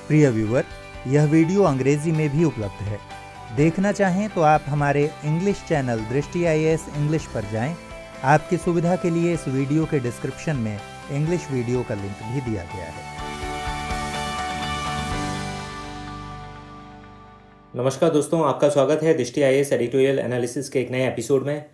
प्रिय व्यूअर, यह वीडियो अंग्रेजी में भी उपलब्ध है। देखना चाहें तो आप हमारे इंग्लिश चैनल दृष्टि IAS इंग्लिश पर जाएं। आपकी सुविधा के लिए इस वीडियो के डिस्क्रिप्शन में इंग्लिश वीडियो का लिंक भी दिया गया है। नमस्कार दोस्तों, आपका स्वागत है दृष्टि IAS एडिटोरियल एनालिसिस के एक नए एपिसोड में।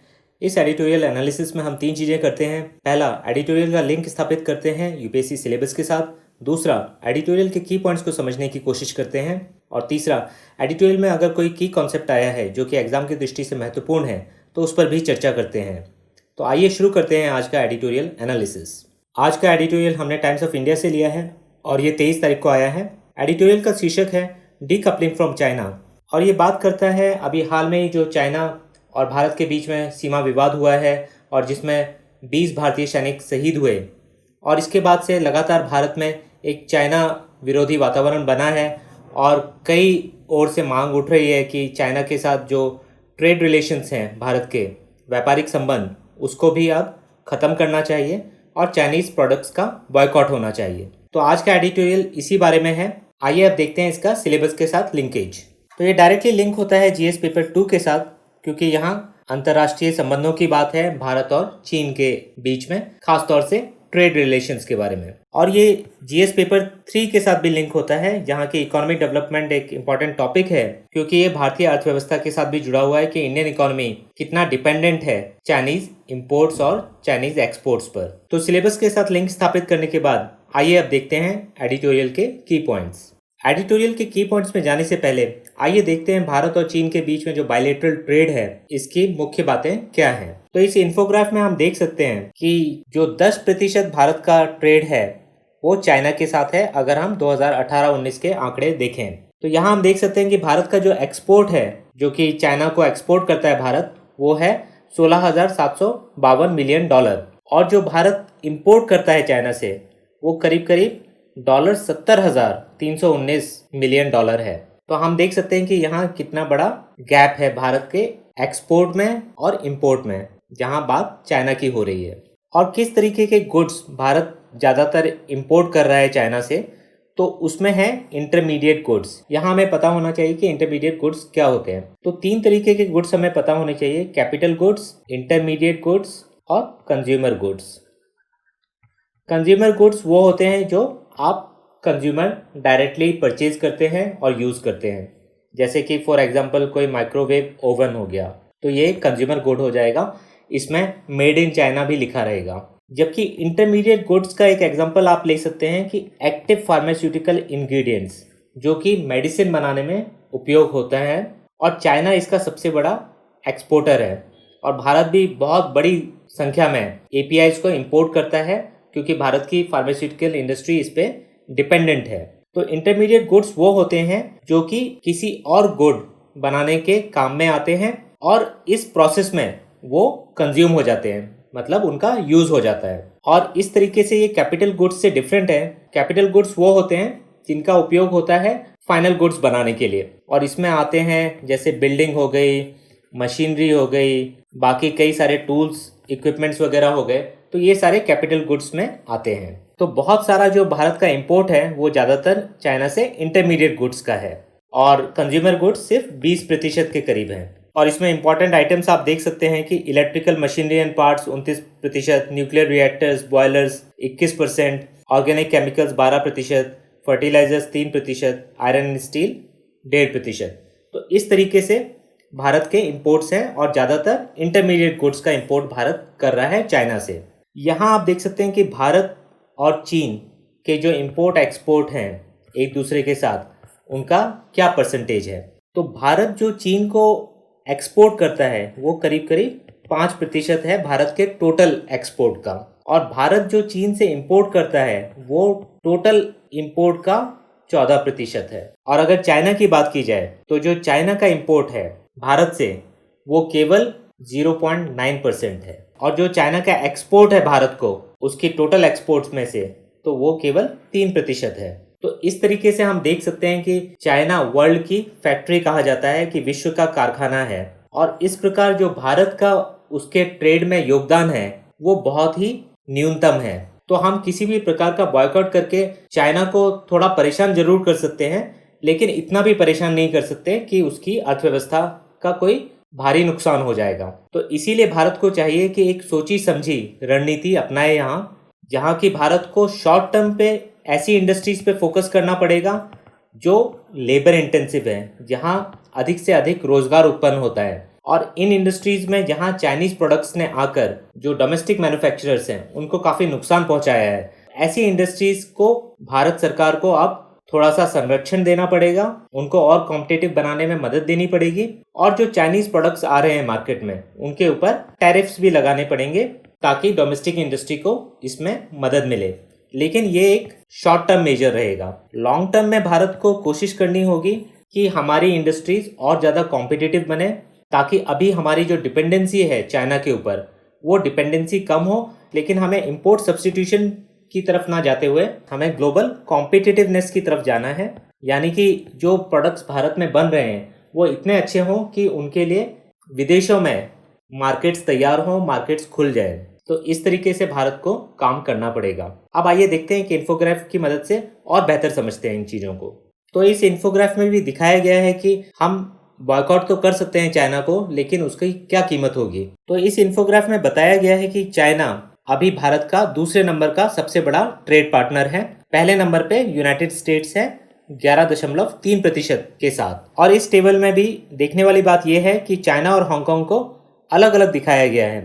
इस एडिटोरियल एनालिसिस में हम 3 चीज़ें करते हैं। पहला, एडिटोरियल का लिंक स्थापित करते हैं UPSC सिलेबस के साथ। दूसरा, एडिटोरियल के की पॉइंट्स को समझने की कोशिश करते हैं। और तीसरा, एडिटोरियल में अगर कोई की कॉन्सेप्ट आया है जो कि एग्जाम की दृष्टि से महत्वपूर्ण है तो उस पर भी चर्चा करते हैं। तो आइए शुरू करते हैं आज का एडिटोरियल एनालिसिस। आज का एडिटोरियल हमने टाइम्स ऑफ इंडिया से लिया है और ये 23 तारीख को आया है। एडिटोरियल का शीर्षक है डीकपलिंग फ्रॉम चाइना, और ये बात करता है अभी हाल में ही जो चाइना और भारत के बीच में सीमा विवाद हुआ है और जिसमें 20 भारतीय सैनिक शहीद हुए, और इसके बाद से लगातार भारत में एक चाइना विरोधी वातावरण बना है और कई ओर से मांग उठ रही है कि चाइना के साथ जो ट्रेड रिलेशंस हैं, भारत के व्यापारिक संबंध, उसको भी अब ख़त्म करना चाहिए और चाइनीज़ प्रोडक्ट्स का बॉयकॉट होना चाहिए। तो आज का एडिटोरियल इसी बारे में है। आइए अब देखते हैं इसका सिलेबस के साथ लिंकेज। तो ये डायरेक्टली लिंक होता है GS पेपर 2 के साथ, क्योंकि यहाँ अंतर्राष्ट्रीय संबंधों की बात है भारत और चीन के बीच में, खास तौर से ट्रेड रिलेशंस के बारे में। और ये GS पेपर 3 के साथ भी लिंक होता है, जहाँ की इकोनॉमिक डेवलपमेंट एक इम्पॉर्टेंट टॉपिक है, क्योंकि ये भारतीय अर्थव्यवस्था के साथ भी जुड़ा हुआ है कि इंडियन इकोनॉमी कितना डिपेंडेंट है चाइनीज इंपोर्ट्स और चाइनीज एक्सपोर्ट्स पर। तो सिलेबस के साथ लिंक स्थापित करने के बाद आइए अब देखते हैं एडिटोरियल के की पॉइंट्स। एडिटोरियल के की पॉइंट्स में जाने से पहले आइए देखते हैं भारत और चीन के बीच में जो बायलैटरल ट्रेड है, इसकी मुख्य बातें क्या हैं। तो इस इन्फोग्राफ में हम देख सकते हैं कि जो 10% भारत का ट्रेड है वो चाइना के साथ है, अगर हम 2018-19 के आंकड़े देखें। तो यहाँ हम देख सकते हैं कि भारत का जो एक्सपोर्ट है, जो कि चाइना को एक्सपोर्ट करता है भारत, वो है $16,752 मिलियन, और जो भारत इंपोर्ट करता है चाइना से वो करीब करीब $70,319 मिलियन है। तो हम देख सकते हैं कि यहाँ कितना बड़ा गैप है भारत के एक्सपोर्ट में और इंपोर्ट में, जहाँ बात चाइना की हो रही है। और किस तरीके के गुड्स भारत ज़्यादातर इंपोर्ट कर रहा है चाइना से, तो उसमें है इंटरमीडिएट गुड्स। यहाँ हमें पता होना चाहिए कि इंटरमीडिएट गुड्स क्या होते हैं। तो 3 तरीके के गुड्स हमें पता होने चाहिए: कैपिटल गुड्स, इंटरमीडिएट गुड्स और कंज्यूमर गुड्स। कंज्यूमर गुड्स वो होते हैं जो आप कंज्यूमर डायरेक्टली परचेज करते हैं और यूज़ करते हैं, जैसे कि फॉर एग्जांपल कोई माइक्रोवेव ओवन हो गया, तो ये कंज्यूमर गुड हो जाएगा, इसमें मेड इन चाइना भी लिखा रहेगा। जबकि इंटरमीडिएट गुड्स का एक एग्जांपल आप ले सकते हैं कि एक्टिव फार्मास्यूटिकल इंग्रेडिएंट्स, जो कि मेडिसिन बनाने में उपयोग होता है, और चाइना इसका सबसे बड़ा एक्सपोर्टर है और भारत भी बहुत बड़ी संख्या में APIs को इंपोर्ट करता है, क्योंकि भारत की फार्मास्यूटिकल इंडस्ट्री इस पे डिपेंडेंट है। तो इंटरमीडिएट गुड्स वो होते हैं जो कि किसी और गुड बनाने के काम में आते हैं और इस प्रोसेस में वो कंज्यूम हो जाते हैं, मतलब उनका यूज हो जाता है। और इस तरीके से ये कैपिटल गुड्स से डिफरेंट है। कैपिटल गुड्स वो होते हैं जिनका उपयोग होता है फाइनल गुड्स बनाने के लिए, और इसमें आते हैं जैसे बिल्डिंग हो गई, मशीनरी हो गई, बाकी कई सारे टूल्स, इक्विपमेंट्स वगैरह हो गए, तो ये सारे कैपिटल गुड्स में आते हैं। तो बहुत सारा जो भारत का इंपोर्ट है वो ज़्यादातर चाइना से इंटरमीडिएट गुड्स का है, और कंज्यूमर गुड्स सिर्फ 20% के करीब हैं। और इसमें इंपॉर्टेंट आइटम्स आप देख सकते हैं कि electrical machinery and parts 29%, nuclear reactors, boilers 21%, organic chemicals 12%, fertilisers 3%, iron and steel 1.5%। तो इस तरीके से भारत के इंपोर्ट्स हैं और ज़्यादातर इंटरमीडिएट गुड्स का इंपोर्ट भारत कर रहा है चाइना से। यहाँ आप देख सकते हैं कि भारत और चीन के जो इंपोर्ट एक्सपोर्ट हैं एक दूसरे के साथ, उनका क्या परसेंटेज है। तो भारत जो चीन को एक्सपोर्ट करता है वो करीब करीब 5% है भारत के टोटल एक्सपोर्ट का, और भारत जो चीन से इंपोर्ट करता है वो टोटल इंपोर्ट का 14% है। और अगर चाइना की बात की जाए तो जो चाइना का इंपोर्ट है भारत से वो केवल 0.9% है, और जो चाइना का एक्सपोर्ट है भारत को उसकी टोटल एक्सपोर्ट्स में से, तो वो केवल 3% है। तो इस तरीके से हम देख सकते हैं कि चाइना वर्ल्ड की फैक्ट्री कहा जाता है, कि विश्व का कारखाना है, और इस प्रकार जो भारत का उसके ट्रेड में योगदान है वो बहुत ही न्यूनतम है। तो हम किसी भी प्रकार का बॉयकॉट करके चाइना को थोड़ा परेशान जरूर कर सकते हैं, लेकिन इतना भी परेशान नहीं कर सकते कि उसकी अर्थव्यवस्था का कोई भारी नुकसान हो जाएगा। तो इसीलिए भारत को चाहिए कि एक सोची समझी रणनीति अपनाए जहाँ की भारत को शॉर्ट टर्म पे ऐसी इंडस्ट्रीज पे फोकस करना पड़ेगा जो लेबर इंटेंसिव है, जहाँ अधिक से अधिक रोजगार उत्पन्न होता है। और इन इंडस्ट्रीज में जहाँ चाइनीज प्रोडक्ट्स ने आकर जो डोमेस्टिक मैन्युफैक्चरर्स हैं उनको काफ़ी नुकसान पहुंचाया है, ऐसी इंडस्ट्रीज को भारत सरकार को अब थोड़ा सा संरक्षण देना पड़ेगा, उनको और कॉम्पिटिटिव बनाने में मदद देनी पड़ेगी, और जो चाइनीज प्रोडक्ट्स आ रहे हैं मार्केट में उनके ऊपर टैरिफ्स भी लगाने पड़ेंगे ताकि डोमेस्टिक इंडस्ट्री को इसमें मदद मिले। लेकिन ये एक शॉर्ट टर्म मेजर रहेगा। लॉन्ग टर्म में भारत को कोशिश करनी होगी कि हमारी इंडस्ट्रीज और ज़्यादा कॉम्पिटिटिव बने, ताकि अभी हमारी जो डिपेंडेंसी है चाइना के ऊपर वो डिपेंडेंसी कम हो, लेकिन हमें इंपोर्ट सब्स्टिट्यूशन की तरफ ना जाते हुए हमें ग्लोबल कॉम्पिटिटिवनेस की तरफ जाना है। यानी कि जो प्रोडक्ट्स भारत में बन रहे हैं वो इतने अच्छे हों कि उनके लिए विदेशों में मार्केट्स तैयार हों, मार्केट्स खुल जाए। तो इस तरीके से भारत को काम करना पड़ेगा। अब आइए देखते हैं कि इन्फोग्राफ की मदद से और बेहतर समझते हैं इन चीज़ों को। तो इस इन्फोग्राफ में भी दिखाया गया है कि हम बॉयकॉट तो कर सकते हैं चाइना को, लेकिन उसकी क्या कीमत होगी। तो इस इन्फोग्राफ में बताया गया है कि चाइना अभी भारत का दूसरे नंबर का सबसे बड़ा ट्रेड पार्टनर है। पहले नंबर पे यूनाइटेड स्टेट्स है 11.3% के साथ। और इस टेबल में भी देखने वाली बात यह है कि चाइना और हांगकांग को अलग अलग दिखाया गया है।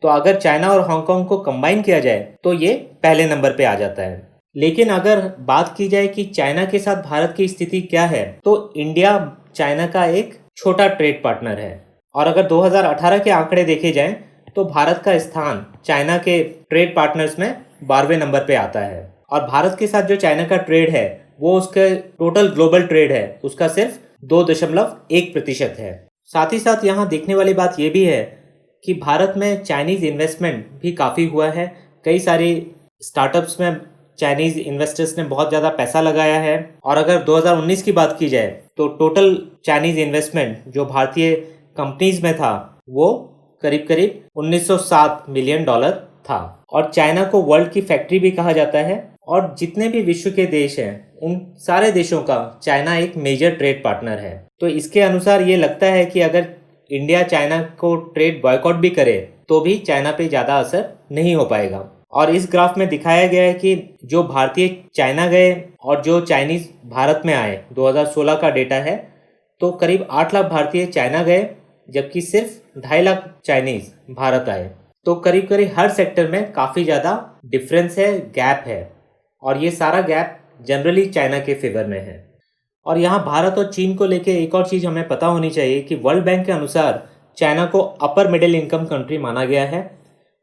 तो अगर चाइना और हांगकांग को कंबाइन किया जाए तो ये पहले नंबर पे आ जाता है। लेकिन अगर बात की जाए कि चाइना के साथ भारत की स्थिति क्या है, तो इंडिया चाइना का एक छोटा ट्रेड पार्टनर है। और अगर 2018 के आंकड़े देखे जाएं तो भारत का स्थान चाइना के ट्रेड पार्टनर्स में 12वें नंबर पे आता है। और भारत के साथ जो चाइना का ट्रेड है वो उसके टोटल ग्लोबल ट्रेड है उसका सिर्फ 2.1% है। साथ ही साथ यहाँ देखने वाली बात ये भी है कि भारत में चाइनीज़ इन्वेस्टमेंट भी काफ़ी हुआ है। कई सारी स्टार्टअप्स में चाइनीज़ इन्वेस्टर्स ने बहुत ज़्यादा पैसा लगाया है। और अगर 2019 की बात की जाए तो टोटल चाइनीज़ इन्वेस्टमेंट जो भारतीय कंपनीज में था वो करीब करीब $1907 मिलियन था। और चाइना को वर्ल्ड की फैक्ट्री भी कहा जाता है। और जितने भी विश्व के देश हैं उन सारे देशों का चाइना एक मेजर ट्रेड पार्टनर है। तो इसके अनुसार ये लगता है कि अगर इंडिया चाइना को ट्रेड बॉयकॉट भी करे तो भी चाइना पे ज़्यादा असर नहीं हो पाएगा। और इस ग्राफ में दिखाया गया है कि जो भारतीय चाइना गए और जो चाइनीज़ भारत में आए, 2016 का डेटा है, तो करीब 8 लाख भारतीय चाइना गए जबकि सिर्फ 2.5 लाख चाइनीज़ भारत आए। तो करीब करीब हर सेक्टर में काफ़ी ज़्यादा डिफरेंस है, गैप है। और ये सारा गैप जनरली चाइना के फेवर में है। और यहाँ भारत और चीन को लेके एक और चीज़ हमें पता होनी चाहिए कि वर्ल्ड बैंक के अनुसार चाइना को अपर मिडिल इनकम कंट्री माना गया है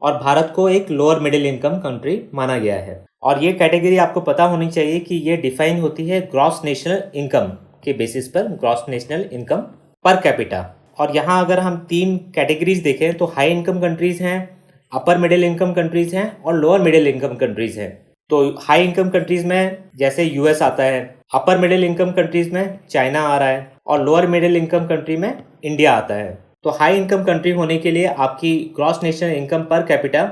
और भारत को एक लोअर मिडिल इनकम कंट्री माना गया है। और ये कैटेगरी आपको पता होनी चाहिए कि ये डिफाइन होती है ग्रॉस नेशनल इनकम के बेसिस पर, gross national income per capita. और यहाँ अगर हम 3 कैटेगरीज देखें तो हाई इनकम कंट्रीज़ हैं, अपर मिडिल इनकम कंट्रीज़ हैं और लोअर मिडिल इनकम कंट्रीज़ हैं। तो हाई इनकम कंट्रीज़ में जैसे यूएस आता है, अपर मिडिल इनकम कंट्रीज़ में चाइना आ रहा है और लोअर मिडिल इनकम कंट्री में इंडिया आता है। तो हाई इनकम कंट्री होने के लिए आपकी gross national income per capita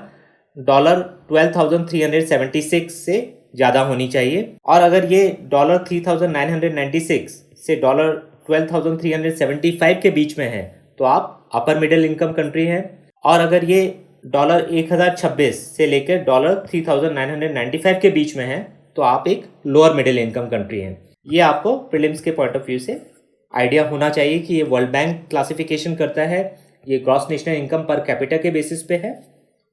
$12,376 से ज़्यादा होनी चाहिए। और अगर ये $3,996 से $12,375 के बीच में है तो आप अपर मिडिल इनकम कंट्री हैं। और अगर ये $1,026 से लेकर $3,995 के बीच में है तो आप एक लोअर मिडिल इनकम कंट्री हैं। ये आपको प्रीलिम्स के पॉइंट ऑफ व्यू से आइडिया होना चाहिए कि ये वर्ल्ड बैंक क्लासिफिकेशन करता है, ये gross national income per capita के बेसिस पे है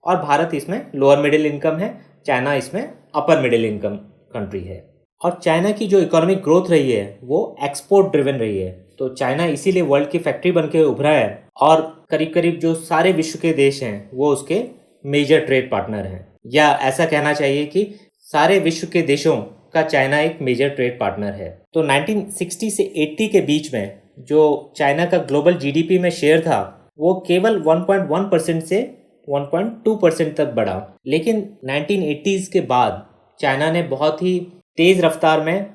और भारत इसमें लोअर मिडिल इनकम है, चाइना इसमें अपर मिडिल इनकम कंट्री है। और चाइना की जो इकोनॉमिक ग्रोथ रही है वो एक्सपोर्ट ड्रिवन रही है। तो चाइना इसीलिए वर्ल्ड की फैक्ट्री बन के उभरा है और करीब करीब जो सारे विश्व के देश हैं वो उसके मेजर ट्रेड पार्टनर हैं, या ऐसा कहना चाहिए कि सारे विश्व के देशों का चाइना एक मेजर ट्रेड पार्टनर है। तो 1960 से 80 के बीच में जो चाइना का ग्लोबल जीडीपी में शेयर था वो केवल 1.1% से 1.2% तक बढ़ा। लेकिन 1980s के बाद चाइना ने बहुत ही तेज़ रफ्तार में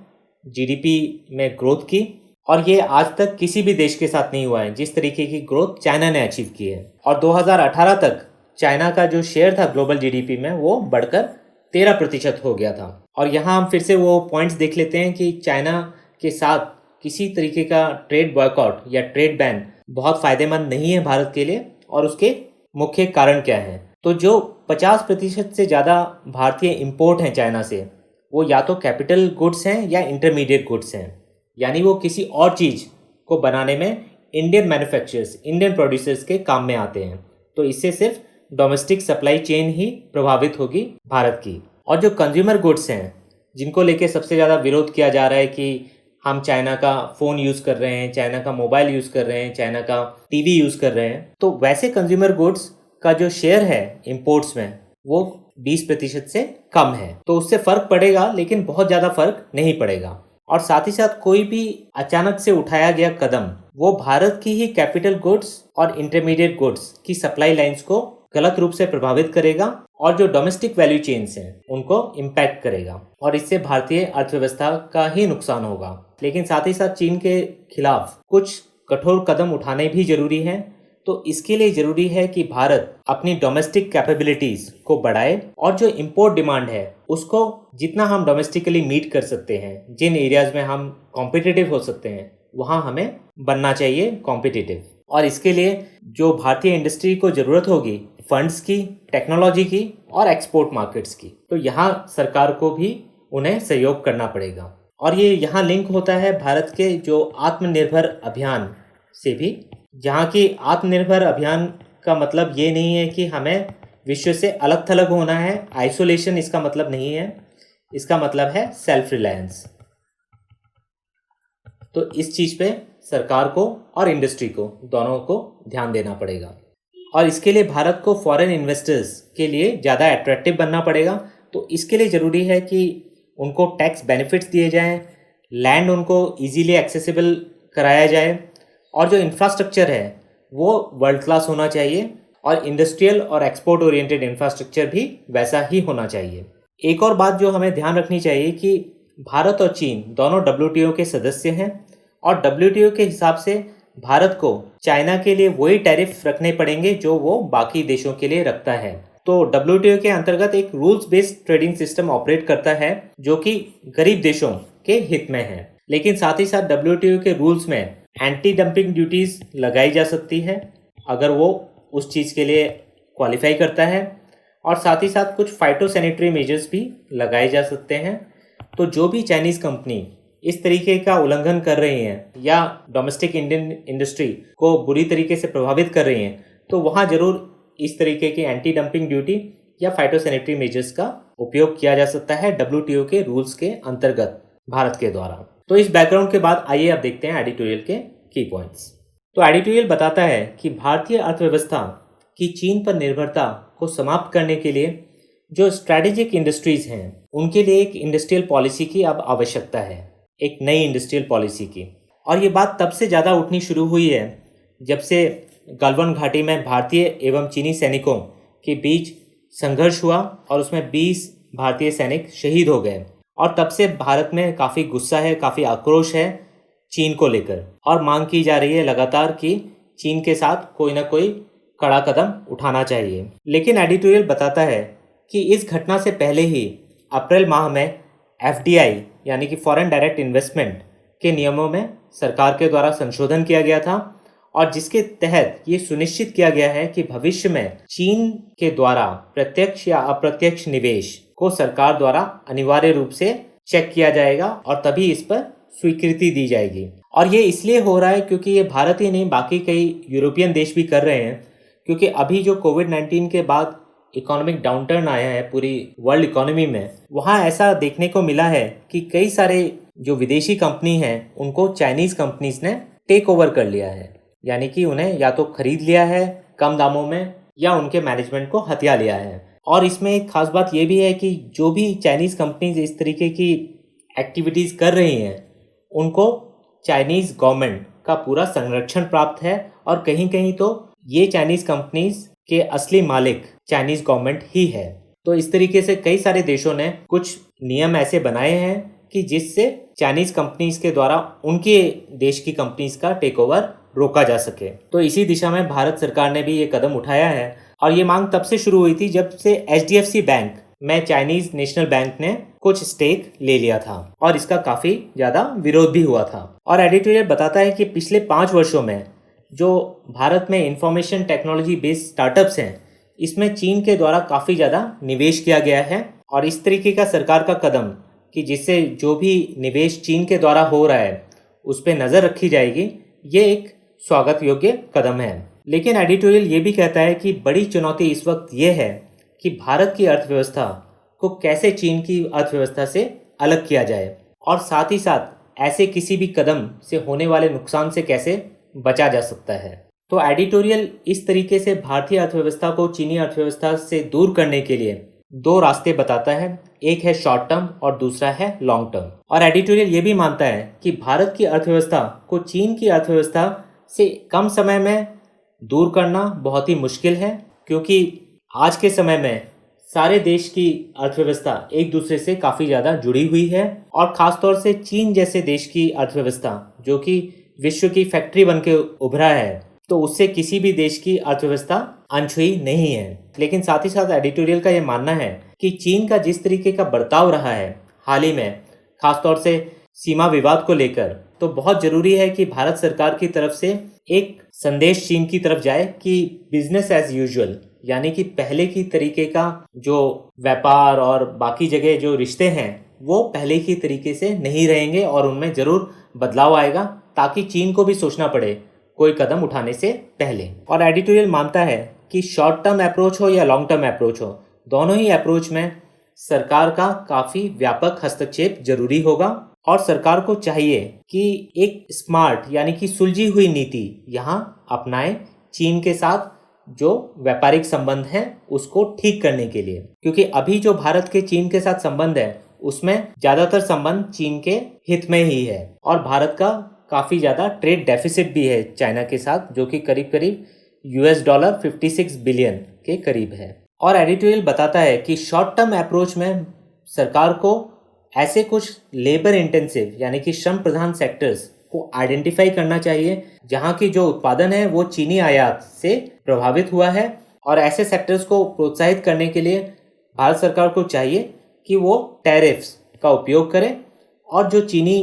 जीडीपी में ग्रोथ की और ये आज तक किसी भी देश के साथ नहीं हुआ है जिस तरीके की ग्रोथ चाइना ने अचीव की है। और 2018 तक चाइना का जो शेयर था ग्लोबल जीडीपी में वो बढ़कर 13% हो गया था। और यहाँ हम फिर से वो पॉइंट्स देख लेते हैं कि चाइना के साथ किसी तरीके का ट्रेड बॉयकॉट या ट्रेड बैन बहुत फ़ायदेमंद नहीं है भारत के लिए, और उसके मुख्य कारण क्या हैं। तो जो 50% से ज़्यादा भारतीय इंपोर्ट हैं चाइना से, वो या तो कैपिटल गुड्स हैं या इंटरमीडिएट गुड्स हैं, यानी वो किसी और चीज़ को बनाने में इंडियन मैन्युफैक्चरर्स, इंडियन प्रोड्यूसर्स के काम में आते हैं। तो इससे सिर्फ डोमेस्टिक सप्लाई चेन ही प्रभावित होगी भारत की। और जो कंज्यूमर गुड्स हैं, जिनको लेके सबसे ज़्यादा विरोध किया जा रहा है कि हम चाइना का फ़ोन यूज़ कर रहे हैं, चाइना का मोबाइल यूज़ कर रहे हैं, चाइना का टीवी यूज़ कर रहे हैं, तो वैसे कंज्यूमर गुड्स का जो शेयर है इंपोर्ट्स में वो 20% से कम है। तो उससे फ़र्क पड़ेगा, लेकिन बहुत ज़्यादा फ़र्क नहीं पड़ेगा। और साथ ही साथ कोई भी अचानक से उठाया गया कदम वो भारत की ही कैपिटल गुड्स और इंटरमीडिएट गुड्स की सप्लाई लाइंस को गलत रूप से प्रभावित करेगा, और जो डोमेस्टिक वैल्यू चेन्स हैं उनको इम्पैक्ट करेगा, और इससे भारतीय अर्थव्यवस्था का ही नुकसान होगा। लेकिन साथ ही साथ चीन के खिलाफ कुछ कठोर कदम उठाने भी जरूरी हैं। तो इसके लिए जरूरी है कि भारत अपनी डोमेस्टिक कैपेबिलिटीज को बढ़ाए, और जो इंपोर्ट डिमांड है उसको जितना हम डोमेस्टिकली मीट कर सकते हैं, जिन एरियाज में हम कॉम्पिटिटिव हो सकते हैं, वहाँ हमें बनना चाहिए कॉम्पिटिटिव। और इसके लिए जो भारतीय इंडस्ट्री को ज़रूरत होगी फंड्स की, टेक्नोलॉजी की और एक्सपोर्ट मार्केट्स की, तो यहाँ सरकार को भी उन्हें सहयोग करना पड़ेगा। और ये यहाँ लिंक होता है भारत के जो आत्मनिर्भर अभियान से भी, जहाँ की आत्मनिर्भर अभियान का मतलब ये नहीं है कि हमें विश्व से अलग थलग होना है, आइसोलेशन इसका मतलब नहीं है, इसका मतलब है सेल्फ रिलायंस। तो इस चीज़ पे सरकार को और इंडस्ट्री को दोनों को ध्यान देना पड़ेगा, और इसके लिए भारत को फॉरेन इन्वेस्टर्स के लिए ज़्यादा अट्रैक्टिव बनना पड़ेगा। तो इसके लिए ज़रूरी है कि उनको टैक्स बेनिफिट्स दिए जाएं, लैंड उनको इजीली एक्सेसिबल कराया जाए, और जो इंफ्रास्ट्रक्चर है वो वर्ल्ड क्लास होना चाहिए, और इंडस्ट्रियल और एक्सपोर्ट ओरिएंटेड इंफ्रास्ट्रक्चर भी वैसा ही होना चाहिए। एक और बात जो हमें ध्यान रखनी चाहिए कि भारत और चीन दोनों WTO के सदस्य हैं, और WTO के हिसाब से भारत को चाइना के लिए वही टैरिफ रखने पड़ेंगे जो वो बाकी देशों के लिए रखता है। तो WTO के अंतर्गत एक rules based trading system operate करता है जो कि गरीब देशों के हित में है। लेकिन साथ ही साथ WTO के रूल्स में एंटी डंपिंग ड्यूटीज लगाई जा सकती है अगर वो उस चीज़ के लिए क्वालिफाई करता है, और साथ ही साथ कुछ फाइटोसैनिटरी मेजर्स भी लगाए जा सकते हैं। तो जो भी चाइनीज़ कंपनी इस तरीके का उल्लंघन कर रही हैं या डोमेस्टिक इंडियन इंडस्ट्री को बुरी तरीके से प्रभावित कर रही हैं, तो वहाँ ज़रूर इस तरीके की एंटी डंपिंग ड्यूटी या फाइटोसैनिटरी मेजर्स का उपयोग किया जा सकता है WTO के रूल्स के अंतर्गत भारत के द्वारा। तो इस बैकग्राउंड के बाद आइए अब देखते हैं एडिटोरियल के की पॉइंट्स। तो एडिटोरियल बताता है कि भारतीय अर्थव्यवस्था की चीन पर निर्भरता को समाप्त करने के लिए जो स्ट्रैटेजिक इंडस्ट्रीज हैं उनके लिए एक इंडस्ट्रियल पॉलिसी की अब आवश्यकता है, एक नई इंडस्ट्रियल पॉलिसी की। और ये बात तब से ज़्यादा उठनी शुरू हुई है जब से गलवान घाटी में भारतीय एवं चीनी सैनिकों के बीच संघर्ष हुआ और उसमें 20 भारतीय सैनिक शहीद हो गए। और तब से भारत में काफ़ी गुस्सा है, काफ़ी आक्रोश है चीन को लेकर, और मांग की जा रही है लगातार कि चीन के साथ कोई ना कोई कड़ा कदम उठाना चाहिए। लेकिन एडिटोरियल बताता है कि इस घटना से पहले ही अप्रैल माह में FDI यानी कि फॉरेन डायरेक्ट इन्वेस्टमेंट के नियमों में सरकार के द्वारा संशोधन किया गया था, और जिसके तहत ये सुनिश्चित किया गया है कि भविष्य में चीन के द्वारा प्रत्यक्ष या अप्रत्यक्ष निवेश को सरकार द्वारा अनिवार्य रूप से चेक किया जाएगा और तभी इस पर स्वीकृति दी जाएगी। और ये इसलिए हो रहा है क्योंकि ये भारत ही नहीं, बाकी कई यूरोपियन देश भी कर रहे हैं, क्योंकि अभी जो कोविड-19 के बाद इकोनॉमिक डाउनटर्न आया है पूरी वर्ल्ड इकोनॉमी में, वहाँ ऐसा देखने को मिला है कि कई सारे जो विदेशी कंपनी हैं उनको चाइनीज़ कंपनीज ने टेक ओवर कर लिया है, यानी कि उन्हें या तो खरीद लिया है कम दामों में या उनके मैनेजमेंट को हथिया लिया है। और इसमें एक खास बात यह भी है कि जो भी चाइनीज़ कंपनीज इस तरीके की एक्टिविटीज़ कर रही हैं उनको चाइनीज़ गवर्नमेंट का पूरा संरक्षण प्राप्त है, और कहीं कहीं तो ये चाइनीज़ कंपनीज के असली मालिक चाइनीज़ गवर्नमेंट ही है। तो इस तरीके से कई सारे देशों ने कुछ नियम ऐसे बनाए हैं कि जिससे चाइनीज़ कंपनीज के द्वारा उनके देश की कंपनीज का टेक ओवर रोका जा सके। तो इसी दिशा में भारत सरकार ने भी ये कदम उठाया है, और ये मांग तब से शुरू हुई थी जब से HDFC बैंक में चाइनीज नेशनल बैंक ने कुछ स्टेक ले लिया था और इसका काफी ज्यादा विरोध भी हुआ था। और एडिटोरियल बताता है कि पिछले 5 वर्षों में जो भारत में इंफॉर्मेशन टेक्नोलॉजी बेस्ड स्टार्टअप्स हैं, इसमें चीन के द्वारा काफी ज्यादा निवेश किया गया है। और इस तरीके का सरकार का कदम कि जिससे जो भी निवेश चीन के द्वारा हो रहा है उस पर नजर रखी जाएगी, ये एक स्वागत योग्य कदम है। लेकिन एडिटोरियल ये भी कहता है कि बड़ी चुनौती इस वक्त ये है कि भारत की अर्थव्यवस्था को कैसे चीन की अर्थव्यवस्था से अलग किया जाए और साथ ही साथ ऐसे किसी भी कदम से होने वाले नुकसान से कैसे बचा जा सकता है। तो एडिटोरियल इस तरीके से भारतीय अर्थव्यवस्था को चीनी अर्थव्यवस्था से दूर करने के लिए 2 रास्ते बताता है, एक है शॉर्ट टर्म और दूसरा है लॉन्ग टर्म। और एडिटोरियल ये भी मानता है कि भारत की अर्थव्यवस्था को चीन की अर्थव्यवस्था से कम समय में दूर करना बहुत ही मुश्किल है, क्योंकि आज के समय में सारे देश की अर्थव्यवस्था एक दूसरे से काफ़ी ज़्यादा जुड़ी हुई है और ख़ासतौर से चीन जैसे देश की अर्थव्यवस्था जो कि विश्व की फैक्ट्री बन के उभरा है, तो उससे किसी भी देश की अर्थव्यवस्था अनछुई नहीं है। लेकिन साथ ही साथ एडिटोरियल का ये मानना है कि चीन का जिस तरीके का बर्ताव रहा है हाल ही में, खासतौर से सीमा विवाद को लेकर, तो बहुत ज़रूरी है कि भारत सरकार की तरफ से एक संदेश चीन की तरफ जाए कि बिजनेस एज यूजुअल, यानी कि पहले की तरीके का जो व्यापार और बाकी जगह जो रिश्ते हैं वो पहले की तरीके से नहीं रहेंगे और उनमें ज़रूर बदलाव आएगा, ताकि चीन को भी सोचना पड़े कोई कदम उठाने से पहले। और एडिटोरियल मानता है कि शॉर्ट टर्म अप्रोच हो या लॉन्ग टर्म अप्रोच हो, दोनों ही अप्रोच में सरकार का काफ़ी व्यापक हस्तक्षेप जरूरी होगा और सरकार को चाहिए कि एक स्मार्ट यानी कि सुलझी हुई नीति यहाँ अपनाए चीन के साथ जो व्यापारिक संबंध हैं उसको ठीक करने के लिए। क्योंकि अभी जो भारत के चीन के साथ संबंध है उसमें ज़्यादातर संबंध चीन के हित में ही है और भारत का काफ़ी ज़्यादा ट्रेड डेफिसिट भी है चाइना के साथ, जो कि करीब करीब $56 बिलियन के करीब है। और एडिटोरियल बताता है कि शॉर्ट टर्म अप्रोच में सरकार को ऐसे कुछ लेबर इंटेंसिव यानी कि श्रम प्रधान सेक्टर्स को आइडेंटिफाई करना चाहिए जहां की जो उत्पादन है वो चीनी आयात से प्रभावित हुआ है, और ऐसे सेक्टर्स को प्रोत्साहित करने के लिए भारत सरकार को चाहिए कि वो टैरिफ्स का उपयोग करे और जो चीनी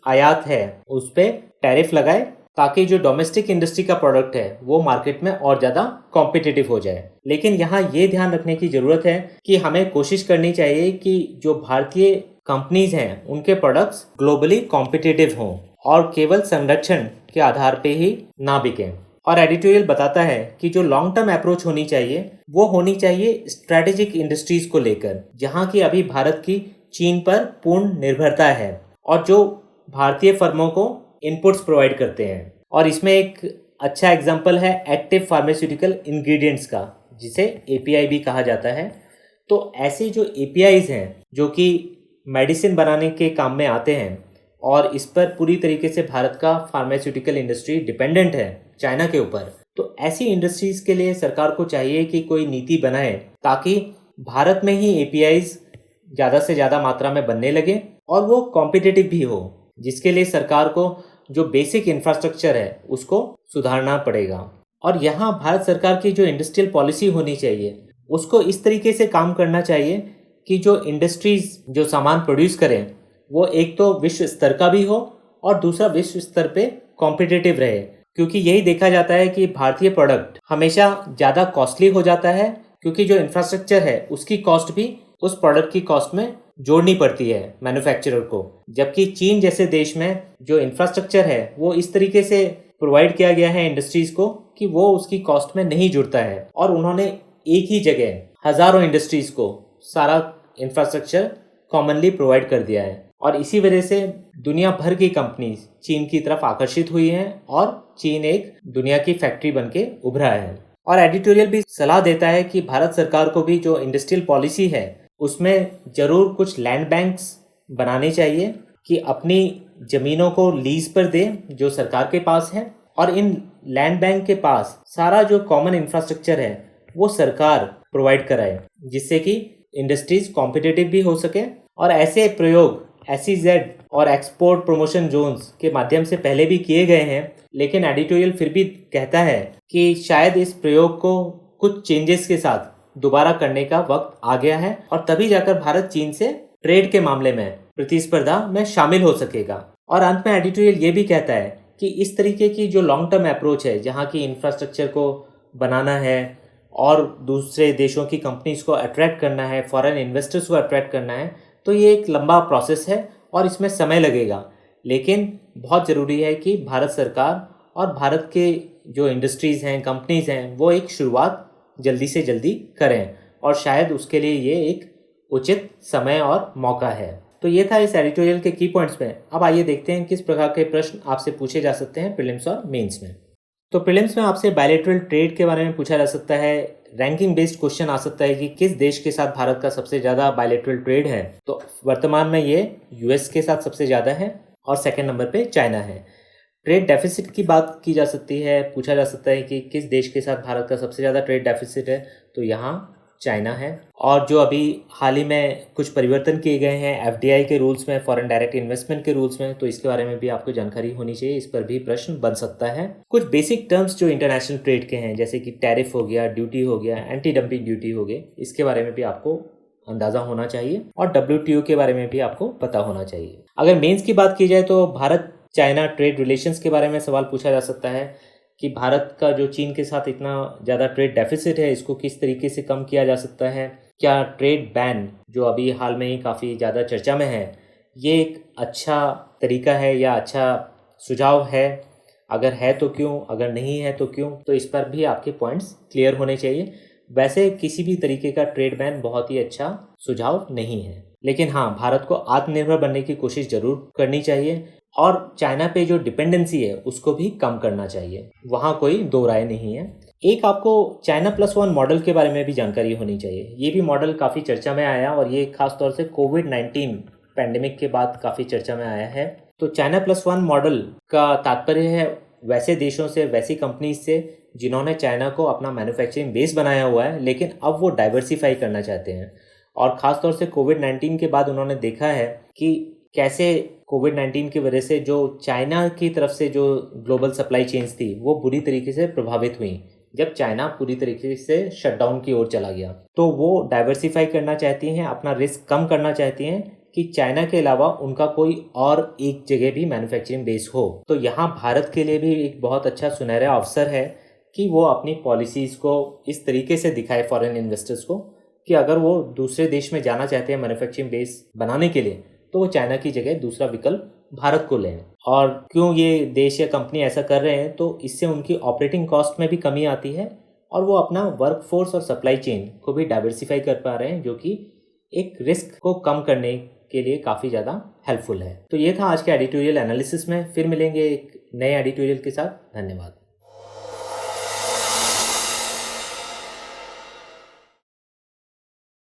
आयात है उस पर टैरिफ लगाए, ताकि जो डोमेस्टिक इंडस्ट्री का प्रोडक्ट है वो मार्केट में और ज़्यादा कॉम्पिटिटिव हो जाए। लेकिन यहाँ ये ध्यान रखने की ज़रूरत है कि हमें कोशिश करनी चाहिए कि जो भारतीय कंपनीज हैं उनके प्रोडक्ट्स ग्लोबली कॉम्पिटिटिव हों और केवल संरक्षण के आधार पे ही ना बिकें। और एडिटोरियल बताता है कि जो लॉन्ग टर्म अप्रोच होनी चाहिए वो होनी चाहिए स्ट्रैटेजिक इंडस्ट्रीज को लेकर, जहाँ की अभी भारत की चीन पर पूर्ण निर्भरता है और जो भारतीय फर्मों को इनपुट्स प्रोवाइड करते हैं। और इसमें एक अच्छा एग्जांपल है एक्टिव फार्मास्यूटिकल इंग्रेडिएंट्स का, जिसे एपीआई भी कहा जाता है। तो ऐसे जो एपीआईज हैं जो कि मेडिसिन बनाने के काम में आते हैं और इस पर पूरी तरीके से भारत का फार्मास्यूटिकल इंडस्ट्री डिपेंडेंट है चाइना के ऊपर, तो ऐसी इंडस्ट्रीज के लिए सरकार को चाहिए कि कोई नीति बनाए ताकि भारत में ही एपीआईज ज़्यादा से ज़्यादा मात्रा में बनने लगे और वो कॉम्पिटिटिव भी हो, जिसके लिए सरकार को जो बेसिक इंफ्रास्ट्रक्चर है उसको सुधारना पड़ेगा। और यहाँ भारत सरकार की जो इंडस्ट्रियल पॉलिसी होनी चाहिए उसको इस तरीके से काम करना चाहिए कि जो इंडस्ट्रीज जो सामान प्रोड्यूस करें वो एक तो विश्व स्तर का भी हो और दूसरा विश्व स्तर पे कॉम्पिटिटिव रहे, क्योंकि यही देखा जाता है कि भारतीय प्रोडक्ट हमेशा ज़्यादा कॉस्टली हो जाता है, क्योंकि जो इंफ्रास्ट्रक्चर है उसकी कॉस्ट भी उस प्रोडक्ट की कॉस्ट में जोड़नी पड़ती है मैन्युफैक्चरर को। जबकि चीन जैसे देश में जो इंफ्रास्ट्रक्चर है वो इस तरीके से प्रोवाइड किया गया है इंडस्ट्रीज को कि वो उसकी कॉस्ट में नहीं जुड़ता है, और उन्होंने एक ही जगह हजारों इंडस्ट्रीज को सारा इंफ्रास्ट्रक्चर कॉमनली प्रोवाइड कर दिया है। और इसी वजह से दुनिया भर की कंपनीज चीन की तरफ आकर्षित हुई हैं और चीन एक दुनिया की फैक्ट्री बन के उभरा है। और एडिटोरियल भी सलाह देता है कि भारत सरकार को भी जो इंडस्ट्रियल पॉलिसी है उसमें ज़रूर कुछ लैंड बैंक्स बनाने चाहिए कि अपनी ज़मीनों को लीज पर दे जो सरकार के पास है, और इन लैंड बैंक के पास सारा जो कॉमन इंफ्रास्ट्रक्चर है वो सरकार प्रोवाइड कराए, जिससे कि इंडस्ट्रीज कॉम्पिटिटिव भी हो सके। और ऐसे प्रयोग SEZ और एक्सपोर्ट प्रमोशन जोन्स के माध्यम से पहले भी किए गए हैं, लेकिन एडिटोरियल फिर भी कहता है कि शायद इस प्रयोग को कुछ चेंजेस के साथ दोबारा करने का वक्त आ गया है और तभी जाकर भारत चीन से ट्रेड के मामले में प्रतिस्पर्धा में शामिल हो सकेगा। और अंत में एडिटोरियल ये भी कहता है कि इस तरीके की जो लॉन्ग टर्म अप्रोच है, जहाँ की इंफ्रास्ट्रक्चर को बनाना है और दूसरे देशों की कंपनीज को अट्रैक्ट करना है, फॉरेन इन्वेस्टर्स को अट्रैक्ट करना है, तो ये एक लंबा प्रोसेस है और इसमें समय लगेगा। लेकिन बहुत ज़रूरी है कि भारत सरकार और भारत के जो इंडस्ट्रीज़ हैं, कंपनीज़ हैं, वो एक शुरुआत जल्दी से जल्दी करें और शायद उसके लिए ये एक उचित समय और मौका है। तो ये था इस एडिटोरियल के की पॉइंट्स में। अब आइए देखते हैं किस प्रकार के प्रश्न आपसे पूछे जा सकते हैं प्रीलिम्स और मेंस में। तो प्रीलिम्स में आपसे बायलैटरल ट्रेड के बारे में पूछा जा सकता है। रैंकिंग बेस्ड क्वेश्चन आ सकता है कि किस देश के साथ भारत का सबसे ज़्यादा बायलैटरल ट्रेड है। तो वर्तमान में ये यूएस के साथ सबसे ज़्यादा है और सेकेंड नंबर पे चाइना है। ट्रेड डेफिसिट की बात की जा सकती है, पूछा जा सकता है कि किस देश के साथ भारत का सबसे ज़्यादा ट्रेड डेफिसिट है, तो यहाँ चाइना है। और जो अभी हाल ही में कुछ परिवर्तन किए गए हैं एफडीआई के रूल्स में, फॉरेन डायरेक्ट इन्वेस्टमेंट के रूल्स में, तो इसके बारे में भी आपको जानकारी होनी चाहिए, इस पर भी प्रश्न बन सकता है। कुछ बेसिक टर्म्स जो इंटरनेशनल ट्रेड के हैं, जैसे कि टैरिफ हो गया, ड्यूटी हो गया, एंटी डंपिंग ड्यूटी हो गई, इसके बारे में भी आपको अंदाज़ा होना चाहिए और डब्ल्यूटीओ के बारे में भी आपको पता होना चाहिए। अगर मेंस की बात की जाए तो भारत चाइना ट्रेड रिलेशंस के बारे में सवाल पूछा जा सकता है कि भारत का जो चीन के साथ इतना ज़्यादा ट्रेड डेफिसिट है, इसको किस तरीके से कम किया जा सकता है। क्या ट्रेड बैन जो अभी हाल में ही काफ़ी ज़्यादा चर्चा में है, ये एक अच्छा तरीका है या अच्छा सुझाव है? अगर है तो क्यों, अगर नहीं है तो क्यों? तो इस पर भी आपके पॉइंट्स क्लियर होने चाहिए। वैसे किसी भी तरीके का ट्रेड बैन बहुत ही अच्छा सुझाव नहीं है, लेकिन हाँ, भारत को आत्मनिर्भर बनने की कोशिश जरूर करनी चाहिए और चाइना पे जो डिपेंडेंसी है उसको भी कम करना चाहिए, वहाँ कोई दो राय नहीं है। एक आपको China+1 मॉडल के बारे में भी जानकारी होनी चाहिए। ये भी मॉडल काफ़ी चर्चा में आया और ये खास तौर से कोविड-19 पैंडेमिक के बाद काफ़ी चर्चा में आया है। तो China+1 मॉडल का तात्पर्य है वैसे देशों से, वैसी कंपनीज से जिन्होंने चाइना को अपना मैन्युफैक्चरिंग बेस बनाया हुआ है, लेकिन अब वो डाइवर्सिफाई करना चाहते हैं। और ख़ास तौर से कोविड-19 के बाद उन्होंने देखा है कि कैसे कोविड-19 की वजह से जो चाइना की तरफ से जो ग्लोबल सप्लाई चेन्स थी वो बुरी तरीके से प्रभावित हुई जब चाइना पूरी तरीके से शटडाउन की ओर चला गया। तो वो डाइवर्सिफाई करना चाहती हैं, अपना रिस्क कम करना चाहती हैं कि चाइना के अलावा उनका कोई और एक जगह भी मैन्युफैक्चरिंग बेस हो। तो यहाँ भारत के लिए भी एक बहुत अच्छा सुनहरा अवसर है कि वो अपनी पॉलिसीज़ को इस तरीके से दिखाए फॉरेन इन्वेस्टर्स को कि अगर वो दूसरे देश में जाना चाहते हैं मैन्युफैक्चरिंग बेस बनाने के लिए, तो वो चाइना की जगह दूसरा विकल्प भारत को लें। और क्यों ये देश या कंपनी ऐसा कर रहे हैं, तो इससे उनकी ऑपरेटिंग कॉस्ट में भी कमी आती है और वो अपना वर्कफोर्स और सप्लाई चेन को भी डाइवर्सिफाई कर पा रहे हैं, जो कि एक रिस्क को कम करने के लिए काफ़ी ज़्यादा हेल्पफुल है। तो ये था आज के एडिटोरियल एनालिसिस में। फिर मिलेंगे एक नए एडिटोरियल के साथ। धन्यवाद।